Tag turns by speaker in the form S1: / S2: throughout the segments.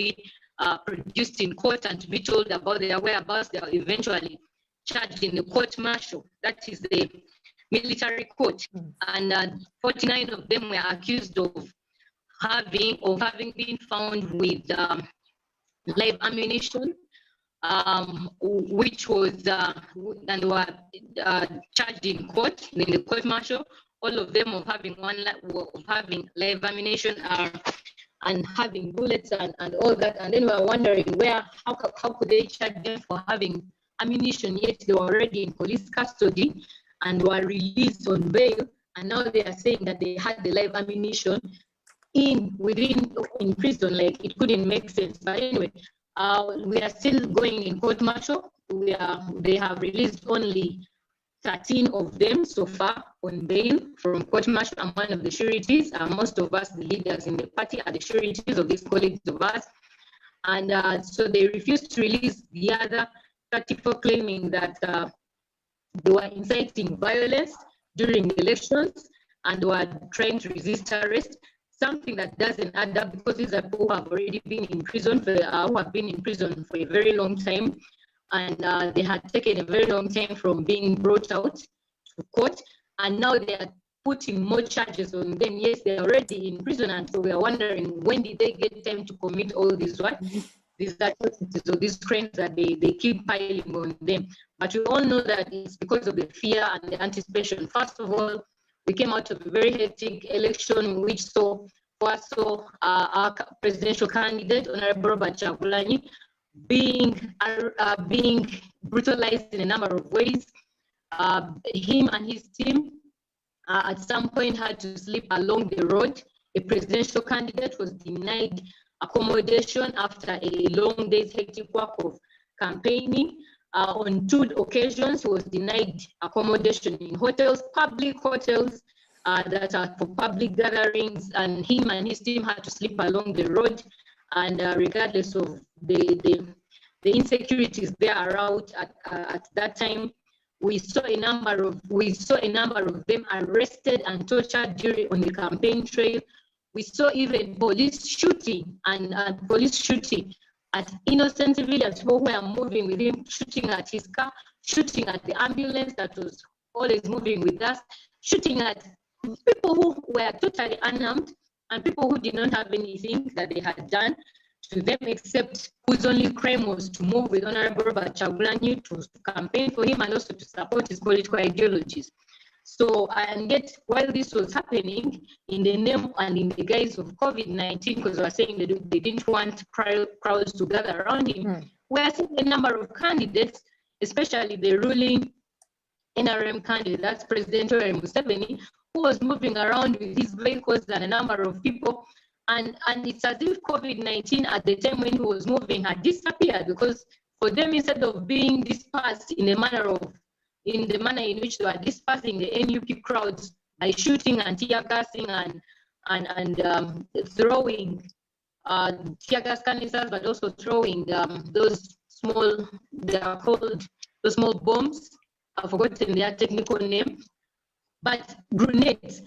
S1: be produced in court and to be told about their whereabouts. They are eventually charged in the court martial, that is the military court, and 49 of them were accused of having been found with live ammunition, which was and were charged in court in the court martial. All of them of having live ammunition and having bullets and all that. And then we are wondering how could they charge them for having ammunition, yet they were already in police custody and were released on bail, and now they are saying that they had the live ammunition in prison. Like, it couldn't make sense. But anyway, we are still going in court martial. They have released only 13 of them so far on bail from court martial. I'm one of the sureties. Most of us, the leaders in the party, are the sureties of these colleagues of us. And so they refused to release the other 34, claiming that they were inciting violence during the elections and were trying to resist arrest. Something that doesn't add up, because these are people who have already been in prison for a very long time, and they had taken a very long time from being brought out to court, and now they are putting more charges on them. Yes, they're already in prison, and so we are wondering, when did they get time to commit all these atrocities or these crimes that they keep piling on them? But we all know that it's because of the fear and the anticipation. First of all, we came out of a very hectic election, which saw our presidential candidate, Honorable Robert Chagulanyi, being brutalized in a number of ways. Him and his team at some point had to sleep along the road. A presidential candidate was denied accommodation after a long day's hectic work of campaigning. On 2 occasions, he was denied accommodation in hotels, public hotels that are for public gatherings, and him and his team had to sleep along the road. And regardless of the insecurities there around at that time, we saw a number of them arrested and tortured on the campaign trail. We saw even police shooting at innocent civilians, people who were moving with him, shooting at his car, shooting at the ambulance that was always moving with us, shooting at people who were totally unarmed and people who did not have anything that they had done to them, except whose only crime was to move with Honorable Robert Chagulanyi, to campaign for him and also to support his political ideologies. So, and yet, while this was happening in the name and in the guise of COVID-19, because they were saying they didn't want crowds to gather around him, we are seeing a number of candidates, especially the ruling NRM candidate, that's President Museveni, who was moving around with his vehicles and a number of people. And it's as if COVID-19 at the time when he was moving had disappeared, because for them, instead of being dispersed in the manner in which they were dispersing the NUP crowds by shooting and tear gassing and throwing tear gas canisters, but also throwing those small bombs. I've forgotten their technical name, but grenades.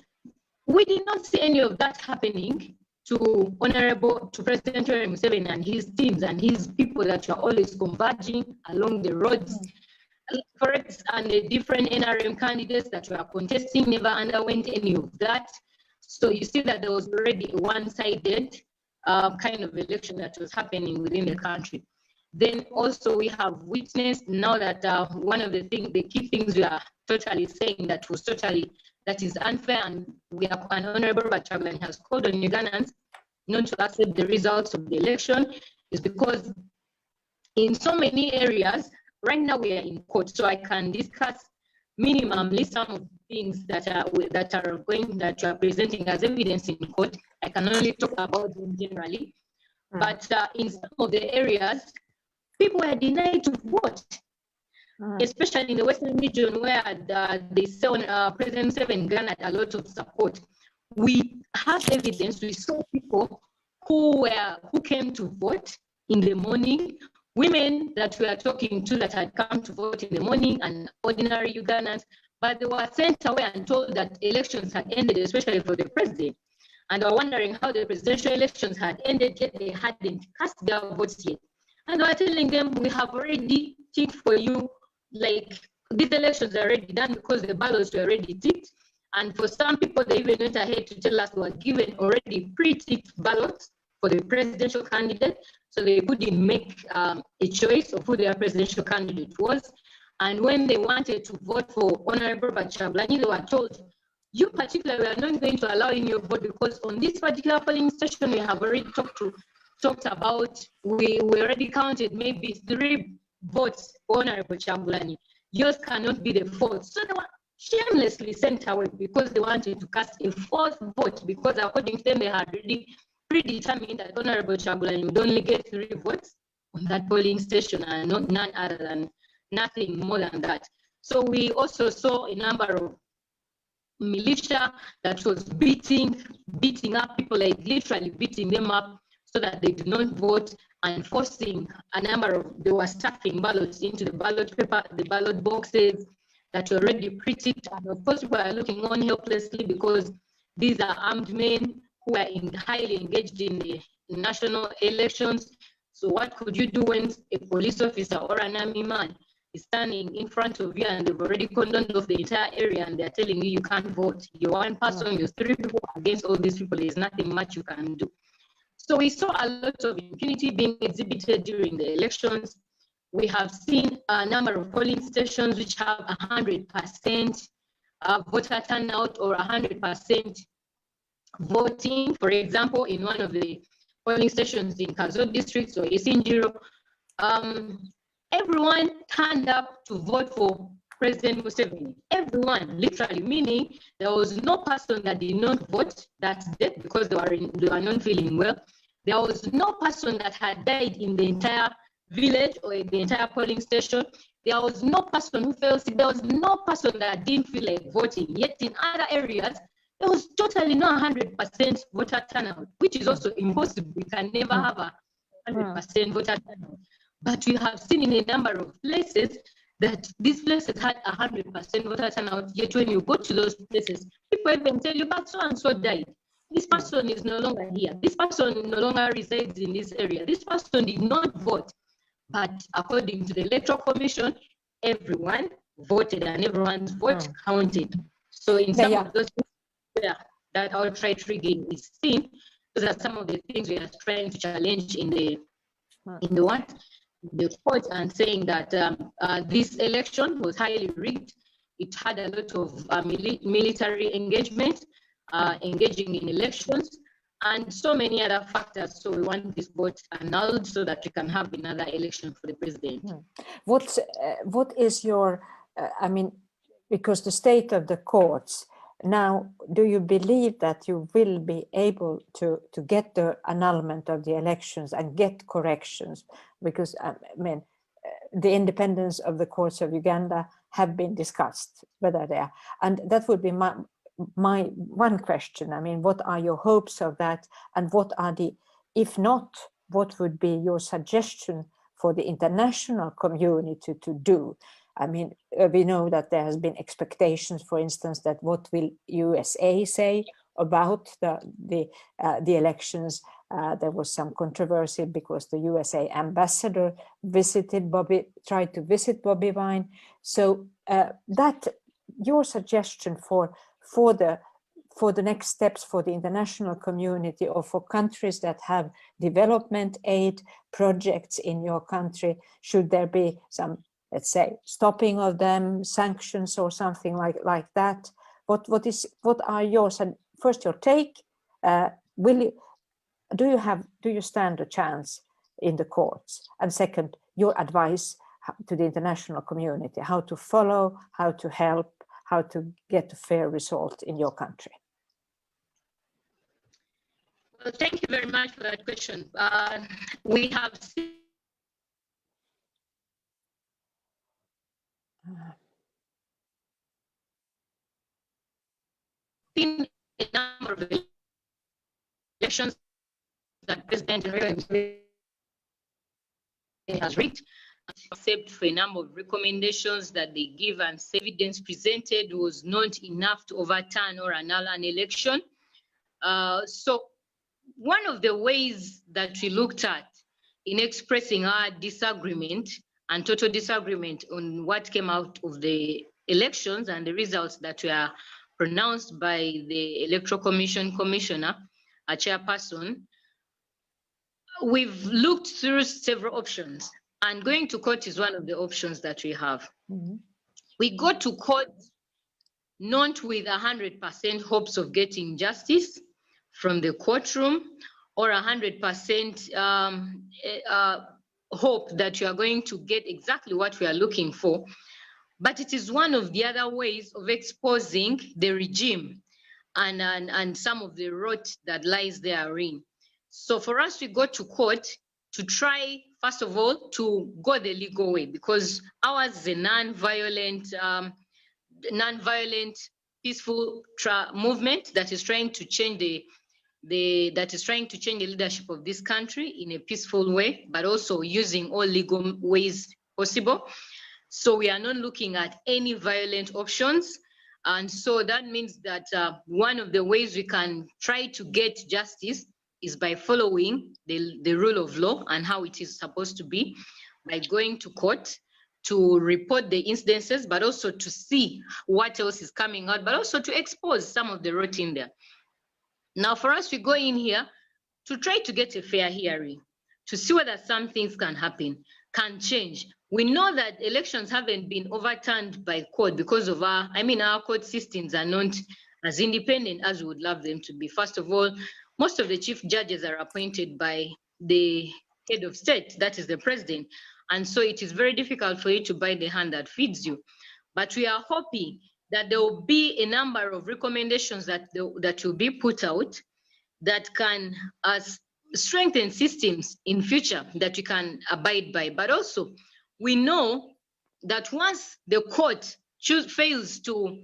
S1: We did not see any of that happening to President Museveni and his teams and his people that were always converging along the roads. Forex and the different NRM candidates that were contesting never underwent any of that. So you see that there was already a one-sided kind of election that was happening within the country. Then also we have witnessed now that one of the key things we are totally saying that is unfair, and Honorable Robert Chagulanyi has called on Ugandans not to accept the results of the election, is because in so many areas, right now we are in court, so I can discuss minimally some of the things that you are presenting as evidence in court. I can only talk about them generally, but in some of the areas, people were denied to vote, especially in the Western region where they saw President Museveni garnered a lot of support. We have evidence. We saw people who came to vote in the morning, women that we are talking to that had come to vote in the morning, and ordinary Ugandans, but they were sent away and told that elections had ended, especially for the president. and are wondering how the presidential elections had ended, yet they hadn't cast their votes yet. And we are telling them, we have already ticked for you, like these elections are already done because the ballots were already ticked. And for some people, they even went ahead to tell us we were given already pre-ticked ballots for the presidential candidate, so they couldn't make a choice of who their presidential candidate was. And when they wanted to vote for Honorable Chagulanyi, they were told, you particularly are not going to allow in your vote because on this particular polling station we have already talked about, we already counted maybe 3 votes for Honorable Chagulanyi. Yours cannot be the 4th. So they were shamelessly sent away because they wanted to cast a 4th vote, because according to them they had already predetermined that Honorable Chagulanyi would only get 3 votes on that polling station and none other than nothing more than that. So we also saw a number of militia that was beating up people, like literally beating them up so that they do not vote, and forcing a number of, they were stuffing ballots into the ballot paper, the ballot boxes that were already pre-ticked. And of course, people are looking on helplessly because these are armed men who are highly engaged in the national elections. So what could you do when a police officer or an army man is standing in front of you and they've already cordoned off the entire area and they're telling you you can't vote? You're one person, you're 3 people against all these people. There's nothing much you can do. So we saw a lot of impunity being exhibited during the elections. We have seen a number of polling stations which have 100% voter turnout or 100% voting. For example, in one of the polling stations in Kazo district or Isinjiro, everyone turned up to vote for President Museveni. Everyone, literally, meaning there was no person that did not vote that day because they were not feeling well. There was no person that had died in the entire village or in the entire polling station. There was no person who fell sick. There was no person that didn't feel like voting. Yet in other areas, there was totally no 100% voter turnout, which is also impossible. We can never have a 100% voter turnout. But we have seen in a number of places that these places had 100% voter turnout, yet when you go to those places, people even tell you, but so-and-so died. This person is no longer here. This person no longer resides in this area. This person did not vote. But according to the Electoral Commission, everyone voted and everyone's vote counted. So in some of those where that outright rigging is seen, those are some of the things we are trying to challenge in the court, and saying that this election was highly rigged. It had a lot of military engagement, engaging in elections, and so many other factors. So we want this vote annulled so that we can have another election for the president.
S2: What is your, I mean, because the state of the courts now, do you believe that you will be able to get the annulment of the elections and get corrections? Because I mean, the independence of the courts of Uganda have been discussed, whether they are, and that would be my one question. I mean, what are your hopes of that, and what are the, if not, what would be your suggestion for the international community to do? I mean, we know that there has been expectations, for instance, that what will USA say about the elections? There was some controversy because the USA ambassador tried to visit Bobiwine. So that your suggestion for the next steps for the international community, or for countries that have development aid projects in your country, should there be some, let's say, stopping of them, sanctions or something like that? What are yours? And first, your take. Do you stand a chance in the courts? And second, your advice to the international community, how to follow, how to help, how to get a fair result in your country.
S1: Well, thank you very much for that question. We have seen a number of elections that President has rigged, except for a number of recommendations that they give, and evidence presented was not enough to overturn or annul an election. So one of the ways that we looked at in expressing our disagreement and total disagreement on what came out of the elections and the results that were pronounced by the Electoral Commission Commissioner, a chairperson, we've looked through several options, and going to court is one of the options that we have.
S2: Mm-hmm.
S1: We go to court not with 100% hopes of getting justice from the courtroom or 100% hope that you are going to get exactly what we are looking for, but it is one of the other ways of exposing the regime and some of the rot that lies therein. So for us, we go to court to try, first of all, to go the legal way, because ours is a non-violent, peaceful movement that is trying to change the leadership of this country in a peaceful way, but also using all legal ways possible. So we are not looking at any violent options. And so that means that one of the ways we can try to get justice is by following the rule of law and how it is supposed to be, by going to court to report the incidences, but also to see what else is coming out, but also to expose some of the rot in there. Now, for us, we go in here to try to get a fair hearing, to see whether some things can happen, can change. We know that elections haven't been overturned by court because of our court systems are not as independent as we would love them to be. First of all, most of the chief judges are appointed by the head of state, that is the president. And so it is very difficult for you to bite the hand that feeds you. But we are hoping that there will be a number of recommendations that will be put out that can strengthen systems in future that we can abide by. But also, we know that once the court fails to,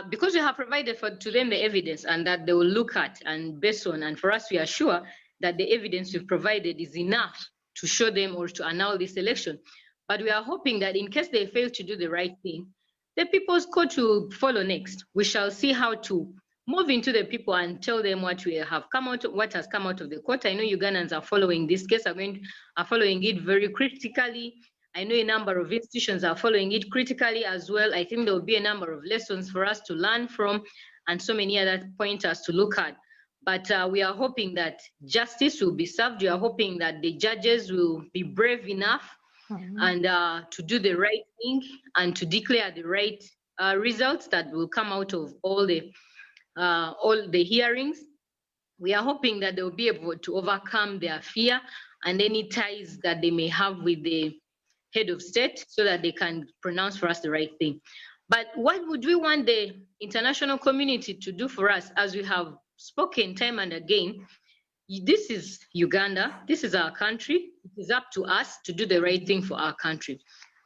S1: because we have provided to them the evidence and that they will look at and based on, and for us, we are sure that the evidence we've provided is enough to show them or to annul this election. But we are hoping that in case they fail to do the right thing, the People's Court will follow next. We shall see how to move into the people and tell them what has come out of the court. I know Ugandans are following this case, are following it very critically. I know a number of institutions are following it critically as well. I think there will be a number of lessons for us to learn from and so many other pointers to look at. But we are hoping that justice will be served. We are hoping that the judges will be brave enough and to do the right thing and to declare the right results that will come out of all the hearings. We are hoping that they will be able to overcome their fear and any ties that they may have with the head of state so that they can pronounce for us the right thing. But what would we want the international community to do for us, as we have spoken time and again? This is Uganda, this is our country. It is up to us to do the right thing for our country.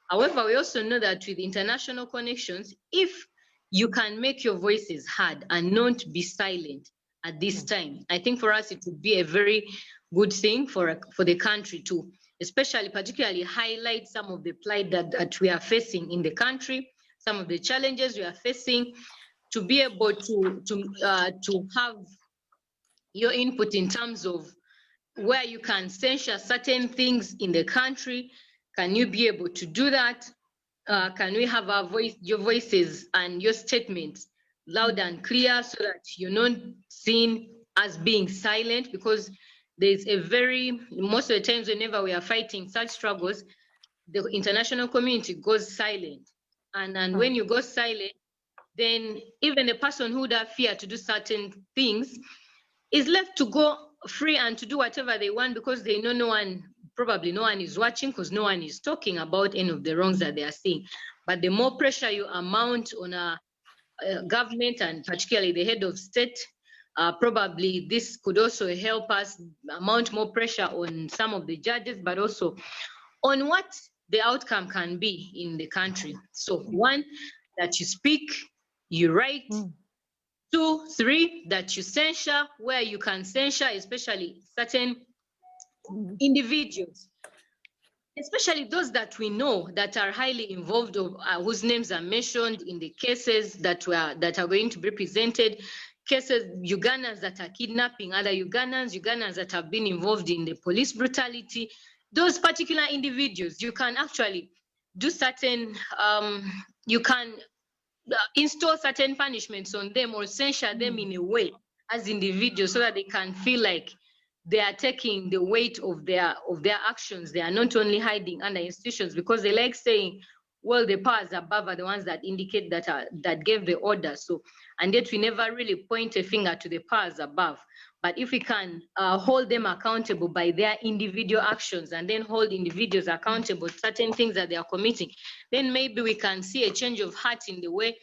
S1: However, we also know that with international connections, if you can make your voices heard and not be silent at this time, I think for us it would be a very good thing for the country to, particularly highlight some of the plight that we are facing in the country, some of the challenges we are facing, to be able to have your input in terms of where you can censure certain things in the country. Can you be able to do that? Can we have your voices and your statements loud and clear so that you're not seen as being silent? Because there's most of the times whenever we are fighting such struggles, the international community goes silent. And when you go silent, then even the person who would have fear to do certain things is left to go free and to do whatever they want because they know probably no one is watching because no one is talking about any of the wrongs that they are seeing. But the more pressure you amount on a government and particularly the head of state, probably this could also help us mount more pressure on some of the judges, but also on what the outcome can be in the country. So one, that you speak, you write. 2, 3, that you censure where you can censure, especially certain individuals, especially those that we know that are highly involved, whose names are mentioned in the cases that are going to be presented. cases, Ugandans that are kidnapping other Ugandans that have been involved in the police brutality, those particular individuals, you can actually do certain, you can install certain punishments on them or censure them in a way as individuals so that they can feel like they are taking the weight of their actions. They are not only hiding under institutions, because they like saying, well, the powers above are the ones that indicate that gave the order. So, and yet we never really point a finger to the powers above. But if we can hold them accountable by their individual actions and then hold individuals accountable to certain things that they are committing, then maybe we can see a change of heart in the way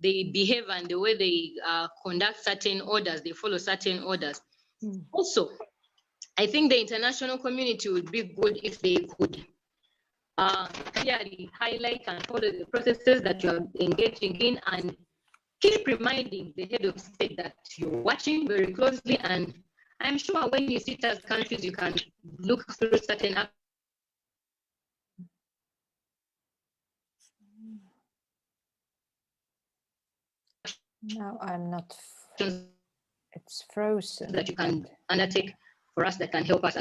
S1: they behave and the way they conduct certain orders, they follow certain orders. Also, I think the international community would be good if they could clearly highlight and follow the processes that you are engaging in, and keep reminding the head of state that you're watching very closely. And I'm sure when you sit as countries, you can look through certain actions.
S2: No, I'm not. It's frozen.
S1: That you can undertake for us that can help us.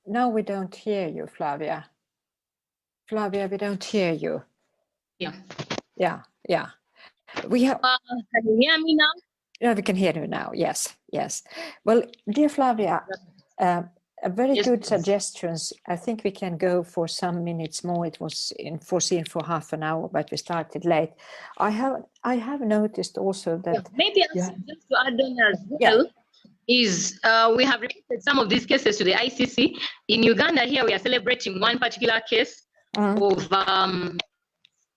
S2: No, we don't hear you, Flavia. Flavia, we don't hear you.
S1: Yeah.
S2: We have.
S1: Can you hear me now?
S2: Yeah, we can hear you now. Yes. Well, dear Flavia, a very good suggestions. I think we can go for some minutes more. It was foreseen for half an hour, but we started late. I have noticed also that
S1: maybe just to add on as well. Is we have reported some of these cases to the ICC. In Uganda here, we are celebrating one particular case of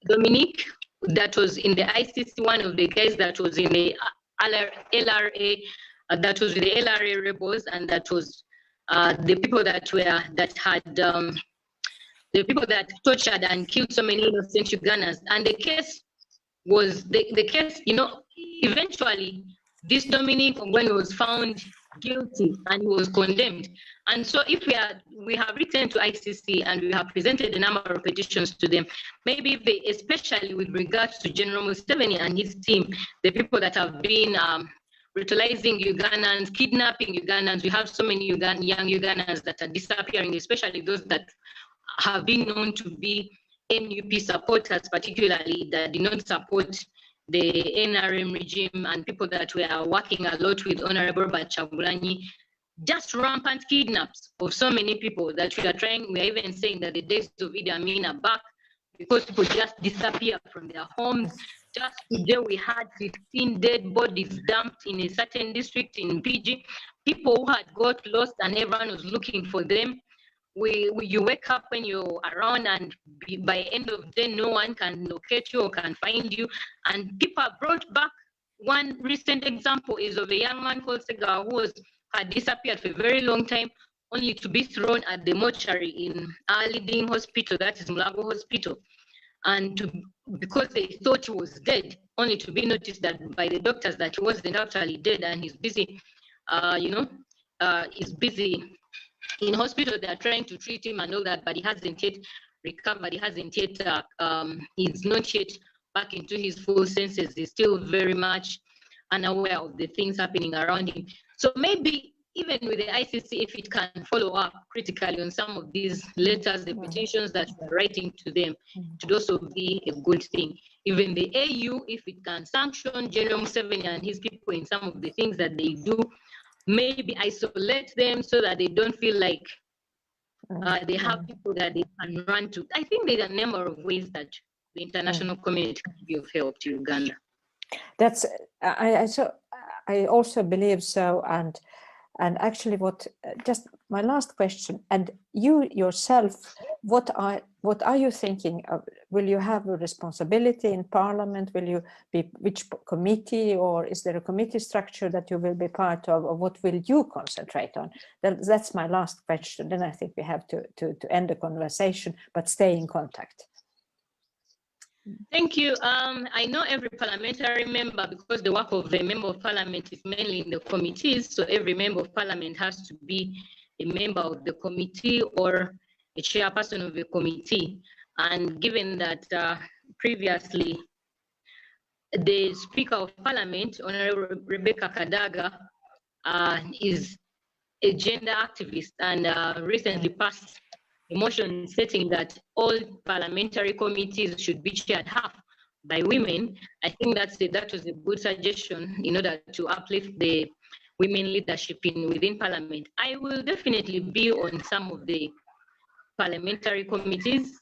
S1: Dominique that was in the ICC, one of the guys that was in the LRA, that was with the LRA rebels, and that was the people that tortured and killed so many innocent Ugandans. And the case was, the case, eventually, this Dominic Ongwen was found guilty and he was condemned. And so if we have written to ICC and we have presented a number of petitions to them, maybe they, especially with regards to General Museveni and his team, the people that have been brutalizing Ugandans, kidnapping Ugandans. We have so many young Ugandans that are disappearing, especially those that have been known to be NUP supporters, particularly that did not support the NRM regime, and people that were working a lot with Honorable Bachagulanyi. Just rampant kidnaps of so many people that we are even saying that the days of Idi Amin are back, because people just disappear from their homes. Just today we had 15 dead bodies dumped in a certain district in PG. People who had got lost and everyone was looking for them. You wake up when you're around, and by end of the day, no one can locate you or can find you. And people are brought back. One recent example is of a young man called Sega who had disappeared for a very long time, only to be thrown at the mortuary in our leading hospital, that is Mulago Hospital. And because they thought he was dead, only to be noticed that by the doctors that he wasn't actually dead, and he's busy, he's busy in hospital. They are trying to treat him and all that, but he hasn't yet recovered. He hasn't yet, he's not yet back into his full senses. He's still very much unaware of the things happening around him. So maybe even with the ICC, if it can follow up critically on some of these letters, the petitions that we're writing to them, it would also be a good thing. Even the AU, if it can sanction General Museveni and his people in some of the things that they do, maybe isolate them so that they don't feel like they have people that they can run to. I think there are a number of ways that the international community can be of help to Uganda.
S2: That's I also believe so, and actually, just my last question, and you yourself, what are you thinking of? Will you have a responsibility in Parliament? Will you be which committee, or is there a committee structure that you will be part of, or what will you concentrate on? That's my last question. Then I think we have to end the conversation, but stay in contact.
S1: Thank you. I know every parliamentary member, because the work of the member of parliament is mainly in the committees, so every member of parliament has to be a member of the committee or a chairperson of the committee. And given that previously the Speaker of Parliament, Honorable Rebecca Kadaga, is a gender activist and recently passed a motion stating that all parliamentary committees should be chaired half by women. I think that was a good suggestion in order to uplift the women leadership within Parliament. I will definitely be on some of the parliamentary committees.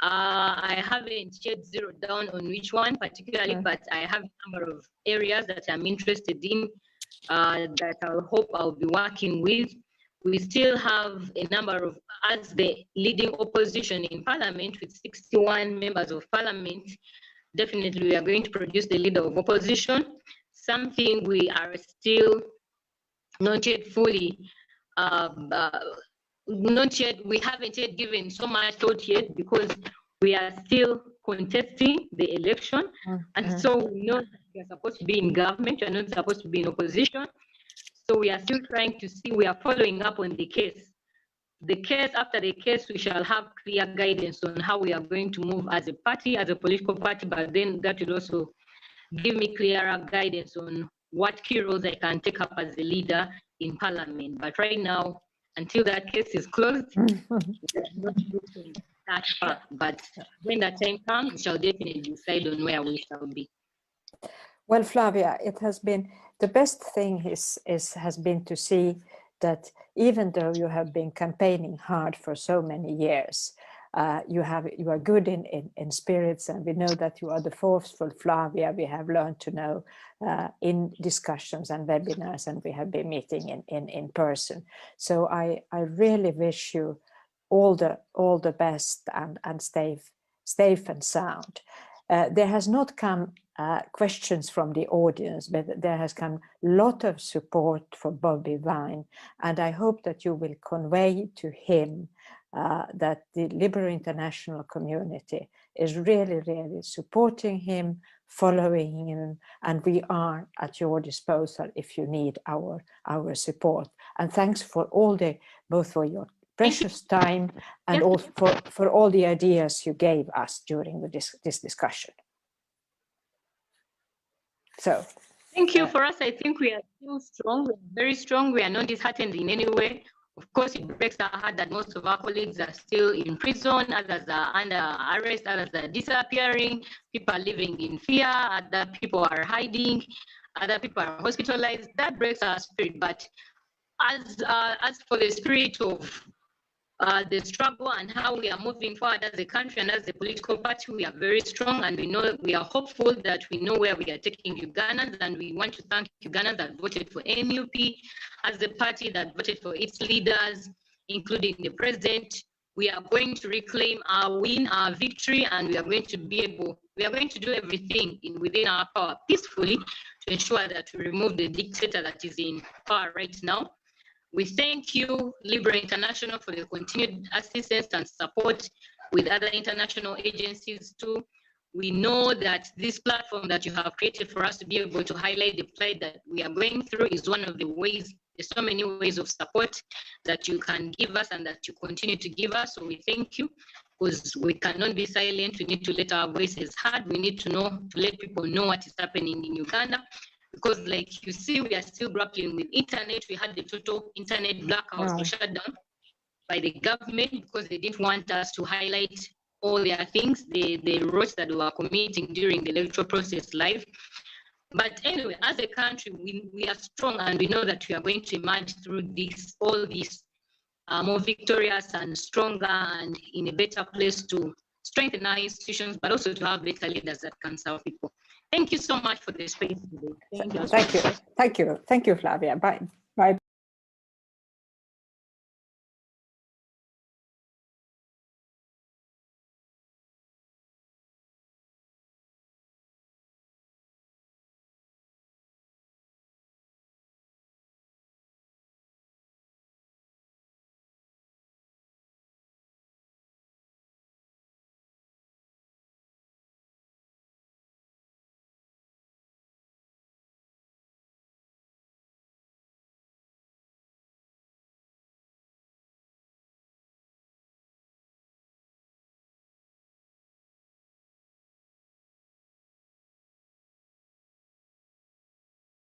S1: I haven't yet zeroed down on which one particularly, but I have a number of areas that I'm interested in that I hope I'll be working with. We still have a number of, as the leading opposition in Parliament with 61 members of Parliament, definitely we are going to produce the leader of opposition, something we are still not yet fully we haven't yet given so much thought yet because we are still contesting the election. And so we know that we are supposed to be in government, we are not supposed to be in opposition. So we are still trying to see, we are following up on the case. The case, after the case, we shall have clear guidance on how we are going to move as a party, as a political party, but then that will also give me clearer guidance on what key roles I can take up as a leader in Parliament. But right now, until that case is closed, we are not looking that far. But when that time comes, we shall definitely decide on where we shall be.
S2: Well, Flavia, it has been, the best thing has been to see that even though you have been campaigning hard for so many years, you are good in spirits, and we know that you are the forceful Flavia we have learned to know in discussions and webinars, and we have been meeting in person. So I really wish you all the best and stay safe and sound. There has not come questions from the audience, but there has come a lot of support for Bobiwine, and I hope that you will convey to him that the Liberal International community is really, really supporting him, following him, and we are at your disposal if you need our support. And thanks for both for your precious time and also for all the ideas you gave us during this discussion. So
S1: thank you. For us, I think we are still strong, we are very strong. We are not disheartened in any way. Of course, it breaks our heart that most of our colleagues are still in prison, others are under arrest, others are disappearing, people are living in fear, other people are hiding, other people are hospitalized. That breaks our spirit. But as for the spirit of the struggle and how we are moving forward as a country and as a political party, we are very strong, and we are hopeful that we know where we are taking Ugandans, and we want to thank Ugandans that voted for NUP as the party that voted for its leaders, including the president. We are going to reclaim our win, our victory, and we are going to do everything within our power peacefully to ensure that we remove the dictator that is in power right now. We thank you, Liberal International, for the continued assistance and support with other international agencies too. We know that this platform that you have created for us to be able to highlight the plight that we are going through is one of the ways. There's so many ways of support that you can give us and that you continue to give us. So we thank you, because we cannot be silent. We need to let our voices heard. We need to let people know what is happening in Uganda. Because like you see, we are still grappling with internet. We had the total internet blackout shut down by the government because they didn't want us to highlight all their things, the roads that we were committing during the electoral process live. But anyway, as a country, we are strong, and we know that we are going to emerge through all this more victorious and stronger and in a better place to strengthen our institutions, but also to have better leaders that can serve people. Thank you so much for the space today.
S2: Thank you, Flavia. Bye.